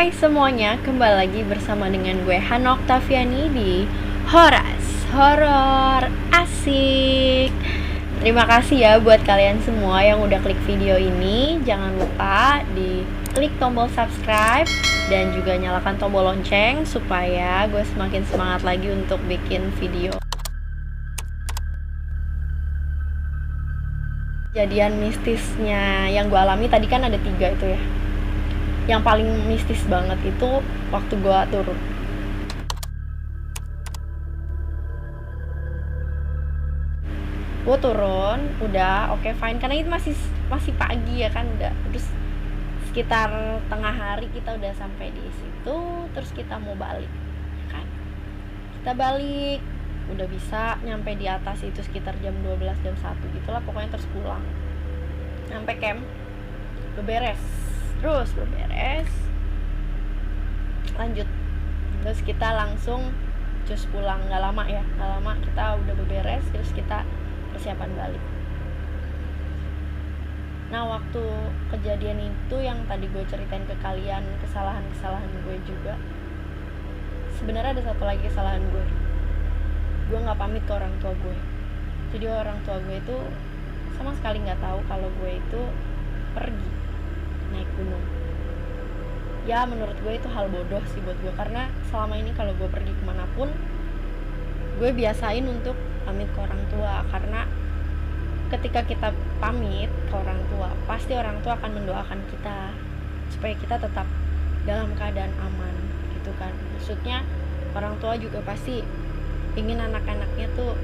Hai semuanya, kembali lagi bersama dengan gue Hana Oktaviani di Horas Horor Asik. Terima kasih ya buat kalian semua yang udah klik video ini. Jangan lupa di klik tombol subscribe dan juga nyalakan tombol lonceng supaya gue semakin semangat lagi untuk bikin video. Kejadian mistisnya yang gue alami tadi kan ada 3 itu ya. Yang paling mistis banget itu waktu gue turun. Gue turun, udah oke, fine, karena itu masih pagi ya kan, udah terus sekitar tengah hari kita udah sampai di situ, terus kita mau balik kan. Kita balik, udah bisa nyampe di atas itu sekitar jam 12, jam 1 gitulah pokoknya, terus pulang. Sampai camp, beberes, lanjut, terus kita langsung cus pulang, nggak lama kita udah beberes, terus kita persiapan balik. Nah, waktu kejadian itu yang tadi gue ceritain ke kalian, kesalahan gue juga, sebenarnya ada satu lagi kesalahan gue nggak pamit ke orang tua gue. Jadi orang tua gue itu sama sekali nggak tahu kalau gue itu pergi naik gunung. Ya menurut gue itu hal bodoh sih buat gue, karena selama ini kalau gue pergi kemanapun gue biasain untuk pamit ke orang tua, karena ketika kita pamit ke orang tua pasti orang tua akan mendoakan kita supaya kita tetap dalam keadaan aman gitu kan. Maksudnya orang tua juga pasti ingin anak-anaknya tuh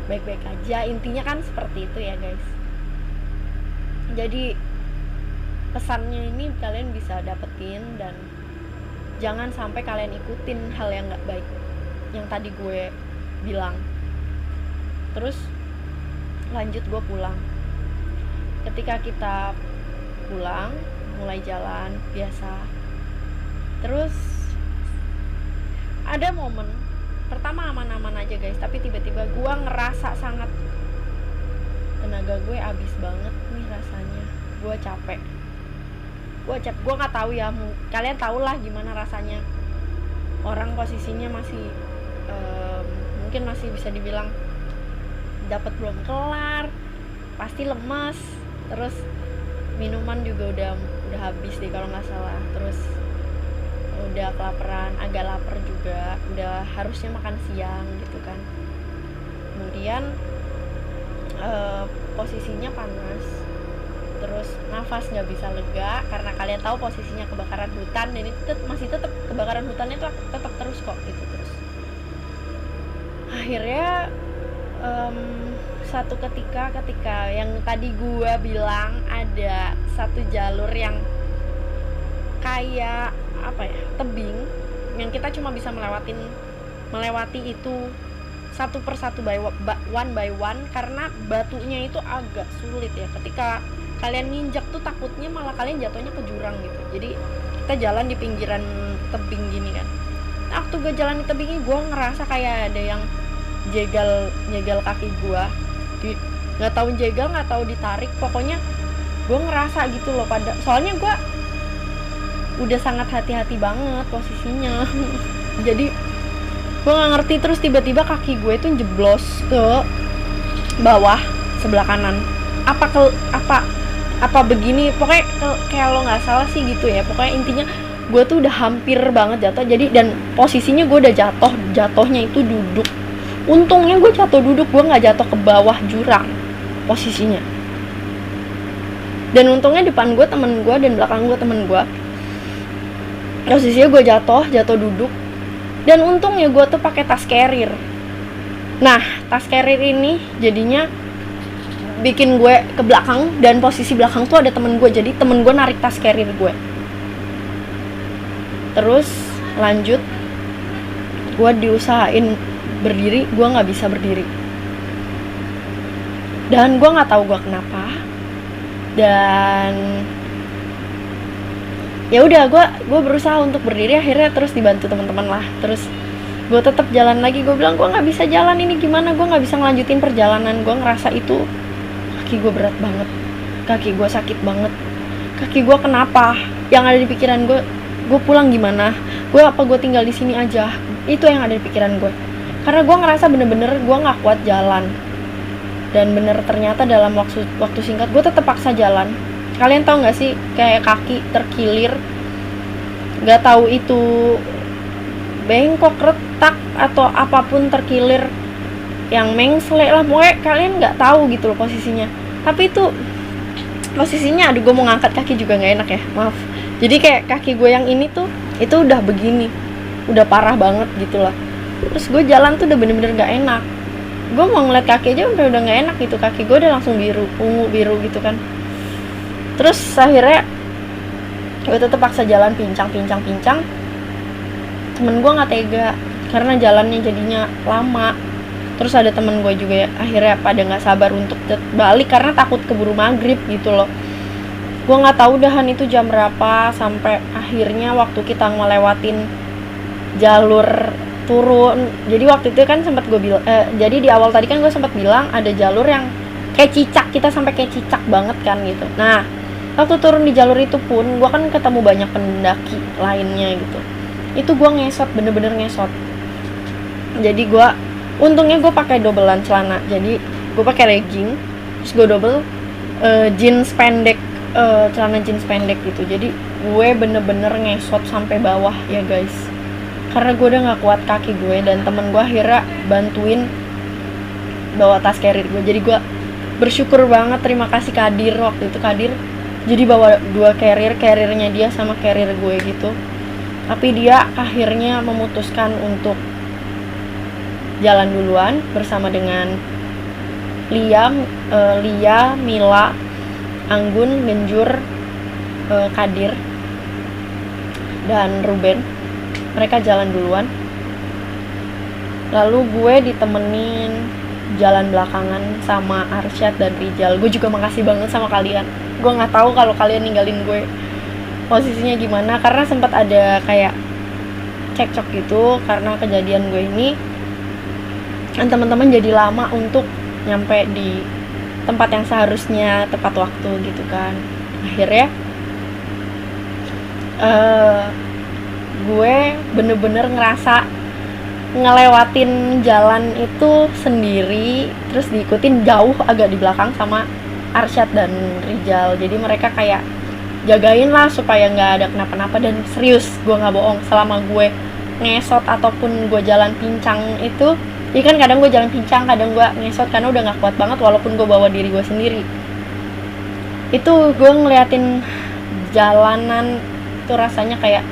baik-baik aja, intinya kan seperti itu ya guys. Jadi pesannya ini kalian bisa dapetin, dan jangan sampai kalian ikutin hal yang gak baik yang tadi gue bilang. Terus lanjut, gue pulang. Ketika kita pulang, mulai jalan biasa. Terus ada momen pertama aman-aman aja guys, tapi tiba-tiba gue ngerasa sangat, tenaga gue habis banget nih rasanya. Gue capek, gue nggak tahu ya, kalian tau lah gimana rasanya orang posisinya masih mungkin masih bisa dibilang dapat belum kelar, pasti lemas, terus minuman juga udah habis deh kalau nggak salah, terus udah kelaparan, agak lapar juga, udah harusnya makan siang gitu kan. Kemudian posisinya panas, terus nafas nggak bisa lega karena kalian tahu posisinya kebakaran hutan, dan itu masih tetap kebakaran hutannya itu tetap terus kok gitu. Terus akhirnya satu ketika yang tadi gua bilang ada satu jalur yang kayak apa ya, tebing, yang kita cuma bisa melewati itu satu persatu one by one karena batunya itu agak sulit ya. Ketika kalian nginjak tuh takutnya malah kalian jatuhnya ke jurang gitu. Jadi kita jalan di pinggiran tebing gini kan. Nah, waktu gue jalan di tebing ini gue ngerasa kayak ada yang jegal kaki gue. Nggak tahu jegal, nggak tahu ditarik, pokoknya gue ngerasa gitu loh. Soalnya gue udah sangat hati-hati banget posisinya. Jadi gue nggak ngerti, terus tiba-tiba kaki gue itu jeblos ke bawah sebelah kanan. Apa begini, pokoknya kayak lo nggak salah sih gitu ya. Pokoknya intinya gue tuh udah hampir banget jatuh. Jadi dan posisinya gue udah jatuhnya itu duduk. Untungnya gue jatuh duduk, gue nggak jatuh ke bawah jurang posisinya. Dan untungnya depan gue temen gue dan belakang gue temen gue. Posisinya gue jatuh duduk. Dan untungnya gue tuh pakai tas carrier. Nah, tas carrier ini jadinya bikin gue ke belakang, dan posisi belakang tuh ada temen gue, jadi temen gue narik tas carrier gue. Terus lanjut, gue diusahain berdiri, gue nggak bisa berdiri, dan gue nggak tahu gue kenapa. Dan ya udah, gue berusaha untuk berdiri, akhirnya terus dibantu teman-teman lah. Terus gue tetap jalan lagi, gue bilang gue nggak bisa jalan, ini gimana, gue nggak bisa ngelanjutin perjalanan. Gue ngerasa itu kaki gue berat banget, kaki gue sakit banget, kaki gue kenapa, yang ada di pikiran gue gue pulang gimana, gue tinggal di sini aja. Itu yang ada di pikiran gue, karena gue ngerasa bener-bener gue nggak kuat jalan. Dan bener ternyata dalam waktu singkat gue tetap paksa jalan. Kalian tahu nggak sih, kayak kaki terkilir, nggak tahu itu bengkok, retak atau apapun, terkilir yang mengsle lah, pokoknya kalian nggak tahu gitu loh posisinya. Tapi itu posisinya, aduh gue mau ngangkat kaki juga nggak enak ya, maaf. Jadi kayak kaki gue yang ini tuh itu udah begini, udah parah banget gitu lah. Terus gue jalan tuh udah bener-bener nggak enak. Gue mau ngeliat kaki aja udah nggak enak gitu, kaki gue udah langsung biru, ungu biru gitu kan. Terus akhirnya gue tetap paksa jalan, pincang. Temen gue nggak tega karena jalannya jadinya lama. Terus ada temen gue juga ya, akhirnya pada nggak sabar untuk balik karena takut keburu maghrib gitu loh. Gue nggak tahu dahan itu jam berapa, sampai akhirnya waktu kita ngelewatin jalur turun. Jadi waktu itu kan sempat gue bilang, jadi di awal tadi kan gue sempat bilang ada jalur yang kayak cicak, kita sampai kayak cicak banget kan gitu. Nah waktu turun di jalur itu pun gue kan ketemu banyak pendaki lainnya gitu. Itu gue ngesot, bener-bener ngesot. Jadi gue untungnya gue pakai dobelan celana, jadi gue pakai legging, terus gue double jeans pendek, celana jeans pendek gitu. Jadi gue bener-bener ngesot sampai bawah ya guys, karena gue udah nggak kuat kaki gue. Dan temen gue akhirnya bantuin bawa tas carrier gue. Jadi gue bersyukur banget, terima kasih Kadir. Waktu itu Kadir jadi bawa 2 carriernya dia sama carrier gue gitu. Tapi dia akhirnya memutuskan untuk jalan duluan bersama dengan Lia, Mila, Anggun, Genjur, Kadir, dan Ruben. Mereka jalan duluan. Lalu gue ditemenin jalan belakangan sama Arsyad dan Rijal. Gue juga makasih banget sama kalian. Gue nggak tahu kalau kalian ninggalin gue posisinya gimana, karena sempat ada kayak cekcok gitu karena kejadian gue ini. Dan teman-teman jadi lama untuk nyampe di tempat yang seharusnya tepat waktu gitu kan. Akhirnya gue bener-bener ngerasa ngelewatin jalan itu sendiri, terus diikutin jauh agak di belakang sama Arsyad dan Rijal. Jadi mereka kayak jagain lah supaya nggak ada kenapa-napa. Dan serius, gue nggak bohong, selama gue ngesot ataupun gue jalan pincang itu, ya kan kadang gue jalan pincang, kadang gue ngesot karena udah nggak kuat banget walaupun gue bawa diri gue sendiri. Itu gue ngeliatin jalanan itu rasanya kayak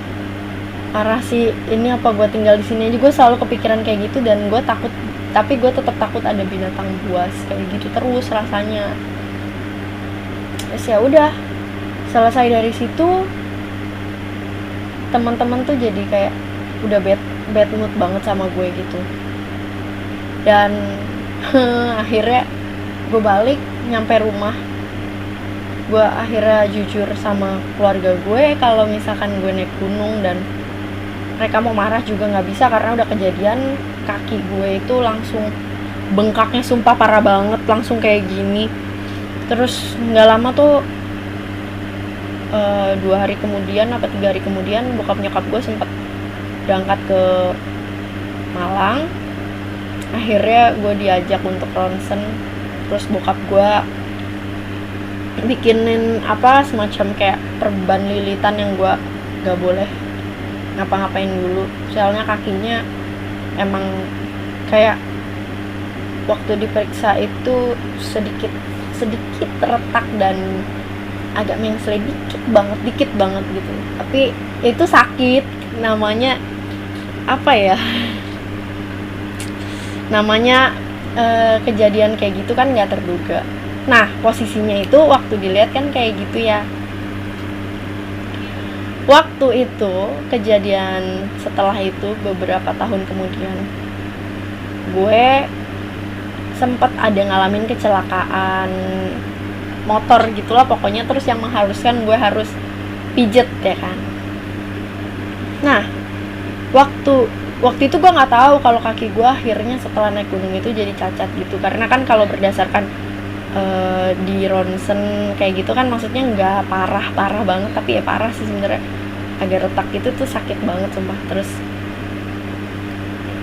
parah sih, ini apa gue tinggal di sini aja. Gue selalu kepikiran kayak gitu dan gue takut, tapi gue tetap takut ada binatang buas kayak gitu terus rasanya. Terus ya udah, selesai dari situ teman-teman tuh jadi kayak udah bad mood banget sama gue gitu. Dan akhirnya gue balik, nyampe rumah gue akhirnya jujur sama keluarga gue kalau misalkan gue naik gunung dan mereka mau marah juga nggak bisa karena udah kejadian. Kaki gue itu langsung bengkaknya sumpah parah banget, langsung kayak gini. Terus nggak lama tuh 2 hari kemudian apa 3 hari kemudian bokap nyokap gue sempet berangkat ke Malang. Akhirnya gue diajak untuk ronsen. Terus bokap gue bikinin apa semacam kayak perban lilitan yang gue gak boleh ngapa-ngapain dulu, soalnya kakinya emang kayak waktu diperiksa itu sedikit retak dan agak mengsle dikit banget gitu. Tapi itu sakit, namanya apa ya, namanya kejadian kayak gitu kan nggak terduga. Nah posisinya itu waktu dilihat kan kayak gitu ya. Waktu itu kejadian, setelah itu beberapa tahun kemudian gue sempet ada ngalamin kecelakaan motor gitulah pokoknya, terus yang mengharuskan gue harus pijet ya kan. Nah waktu itu gue nggak tahu kalau kaki gue akhirnya setelah naik gunung itu jadi cacat gitu, karena kan kalau berdasarkan di ronsen kayak gitu kan maksudnya nggak parah banget, tapi ya parah sih sebenarnya. agak retak itu tuh sakit banget sumpah. Terus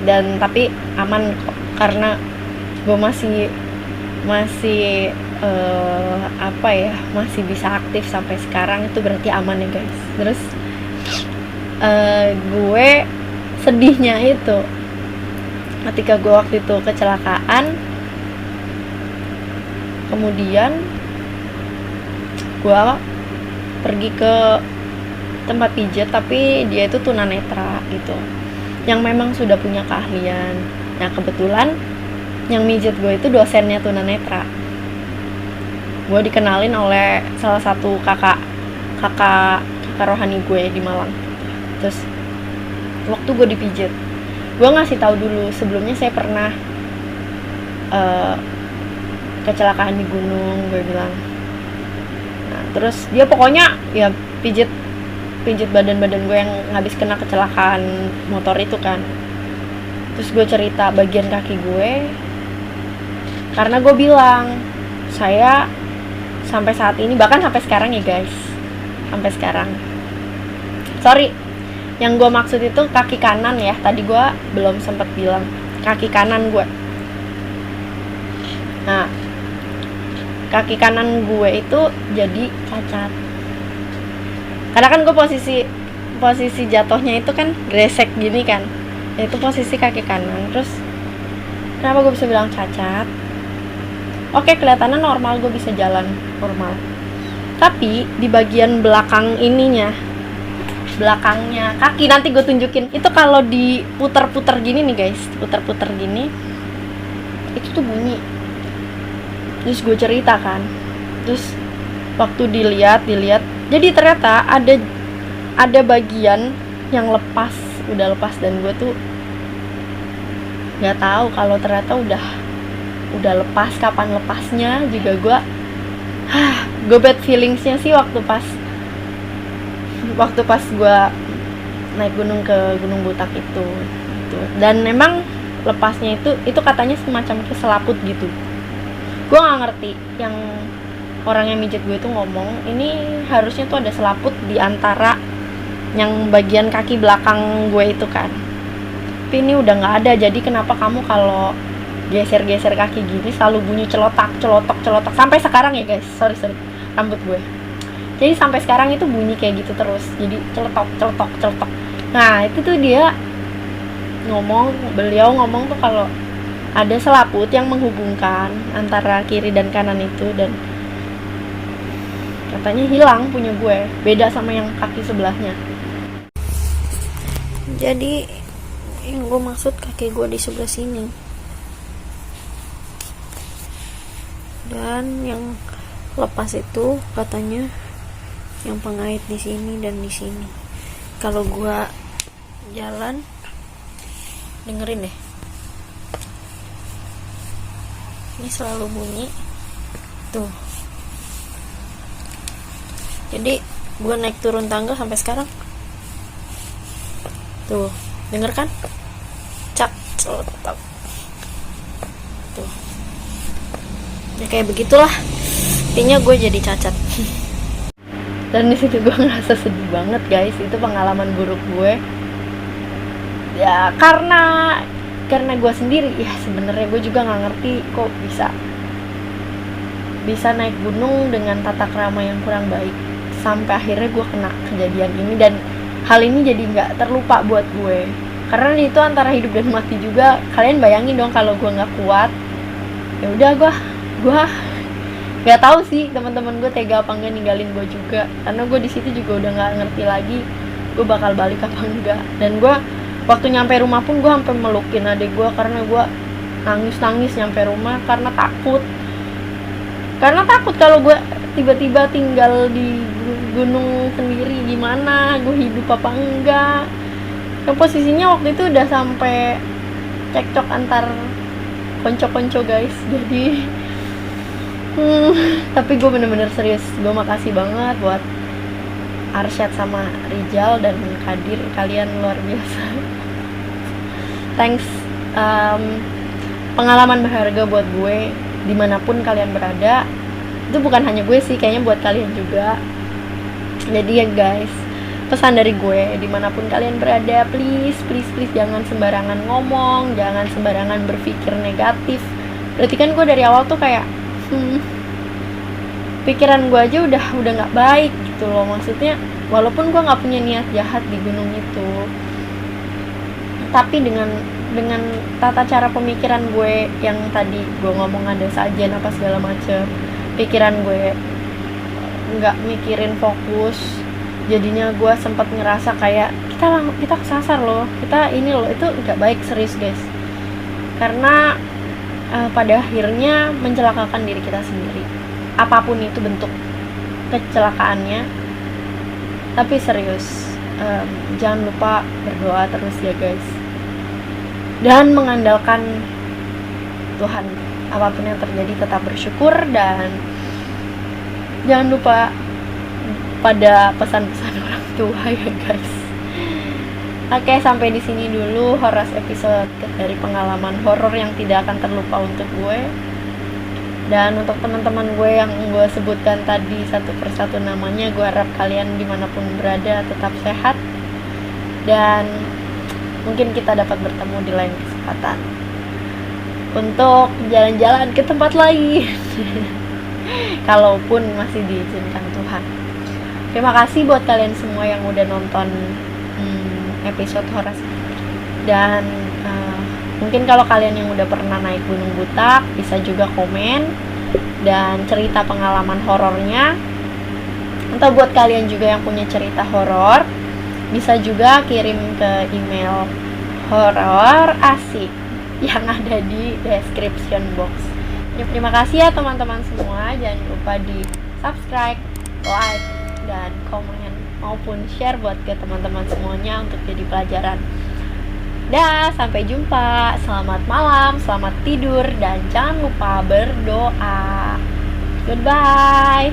dan tapi aman kok, karena gue masih masih bisa aktif sampai sekarang, itu berarti aman ya guys. Terus gue sedihnya itu ketika gue waktu itu kecelakaan, kemudian gue pergi ke tempat pijat, tapi dia itu tunanetra gitu, yang memang sudah punya keahlian. Nah kebetulan yang mijet gue itu dosennya tunanetra. Gue dikenalin oleh salah satu kakak rohani gue di Malang. Terus waktu gue dipijat, gue ngasih tahu dulu sebelumnya saya pernah kecelakaan di gunung, gue bilang. Nah terus dia pokoknya ya pijit badan gue yang habis kena kecelakaan motor itu kan. Terus gue cerita bagian kaki gue, karena gue bilang saya sampai saat ini, bahkan sampai sekarang ya guys, sampai sekarang, sorry, yang gue maksud itu kaki kanan ya, tadi gue belum sempat bilang kaki kanan gue. Nah kaki kanan gue itu jadi cacat, karena kan gue posisi jatuhnya itu kan gresek gini kan, itu posisi kaki kanan. Terus kenapa gue bisa bilang cacat? Oke, kelihatannya normal, gue bisa jalan normal, tapi di bagian belakangnya kaki, nanti gue tunjukin itu, kalau diputer-puter gini nih guys, puter-puter gini itu tuh bunyi. Terus gue cerita kan, terus waktu dilihat jadi ternyata ada bagian yang udah lepas, dan gue tuh nggak tahu kalau ternyata udah lepas. Kapan lepasnya juga gue bad feelingsnya sih waktu pas gue naik gunung ke Gunung Butak itu. Dan memang lepasnya itu katanya semacam keselaput gitu. Gue nggak ngerti, yang orang yang mijet gue itu ngomong ini harusnya tuh ada selaput di antara yang bagian kaki belakang gue itu kan, tapi ini udah nggak ada. Jadi kenapa kamu kalau geser kaki gini selalu bunyi celotak sampai sekarang ya guys, sorry rambut gue, jadi sampai sekarang itu bunyi kayak gitu terus, jadi celotok. Nah itu tuh beliau ngomong tuh kalau ada selaput yang menghubungkan antara kiri dan kanan itu, dan katanya hilang punya gue, beda sama yang kaki sebelahnya. Jadi yang gue maksud kaki gue di sebelah sini, dan yang lepas itu katanya yang pengait di sini dan di sini. Kalau gue jalan, dengerin deh, ini selalu bunyi tuh. Jadi gue naik turun tangga sampai sekarang tuh, denger kan? Cak celotak tuh ya, kayak begitulah intinya gue jadi cacat. Dan di situ gue ngerasa sedih banget guys, itu pengalaman buruk gue ya, karena gue sendiri ya. Sebenarnya gue juga nggak ngerti kok bisa naik gunung dengan tata krama yang kurang baik, sampai akhirnya gue kena kejadian ini. Dan hal ini jadi nggak terlupa buat gue, karena itu antara hidup dan mati juga. Kalian bayangin dong kalau gue nggak kuat, ya udah gue nggak tahu sih teman-teman gue tega apa enggak ninggalin gue juga, karena gue di situ juga udah nggak ngerti lagi gue bakal balik apa enggak. Dan gue waktu nyampe rumah pun gue sampai melukin adik gue, karena gue nangis nyampe rumah karena takut kalau gue tiba-tiba tinggal di gunung sendiri, gimana gue hidup apa enggak. Yang posisinya waktu itu udah sampai cekcok antar konco-konco guys. Jadi tapi gue bener-bener serius, gue makasih banget buat Arsyad sama Rijal dan Kadir, kalian luar biasa. Thanks, pengalaman berharga buat gue dimanapun kalian berada. Itu bukan hanya gue sih, kayaknya buat kalian juga. Jadi ya guys, pesan dari gue, dimanapun kalian berada, please jangan sembarangan ngomong, jangan sembarangan berpikir negatif. Berarti kan gue dari awal tuh kayak pikiran gue aja udah nggak baik gitu loh. Maksudnya walaupun gue nggak punya niat jahat di gunung itu, tapi dengan tata cara pemikiran gue yang tadi gue ngomong ada sajian apa segala macem, pikiran gue nggak mikirin fokus, jadinya gue sempat ngerasa kayak kita kesasar loh, kita ini loh, itu nggak baik, serius guys, karena pada akhirnya mencelakakan diri kita sendiri, apapun itu bentuk kecelakaannya. Tapi serius, jangan lupa berdoa terus ya guys, dan mengandalkan Tuhan. Apapun yang terjadi tetap bersyukur, dan jangan lupa pada pesan-pesan orang tua ya guys. Oke, sampai di sini dulu Horas episode dari pengalaman horor yang tidak akan terlupa untuk gue. Dan untuk teman-teman gue yang gue sebutkan tadi satu persatu namanya, gue harap kalian dimanapun berada tetap sehat, dan mungkin kita dapat bertemu di lain kesempatan untuk jalan-jalan ke tempat lain kalaupun masih diizinkan Tuhan. Terima kasih buat kalian semua yang udah nonton episode Horas. Dan mungkin kalau kalian yang udah pernah naik Gunung Butak bisa juga komen dan cerita pengalaman horornya. Atau buat kalian juga yang punya cerita horor, bisa juga kirim ke email horor asik yang ada di description box. Terima kasih ya teman-teman semua. Jangan lupa di subscribe, like, dan komen maupun share buat ke teman-teman semuanya untuk jadi pelajaran. Dah, sampai jumpa. Selamat malam, selamat tidur, dan jangan lupa berdoa. Goodbye.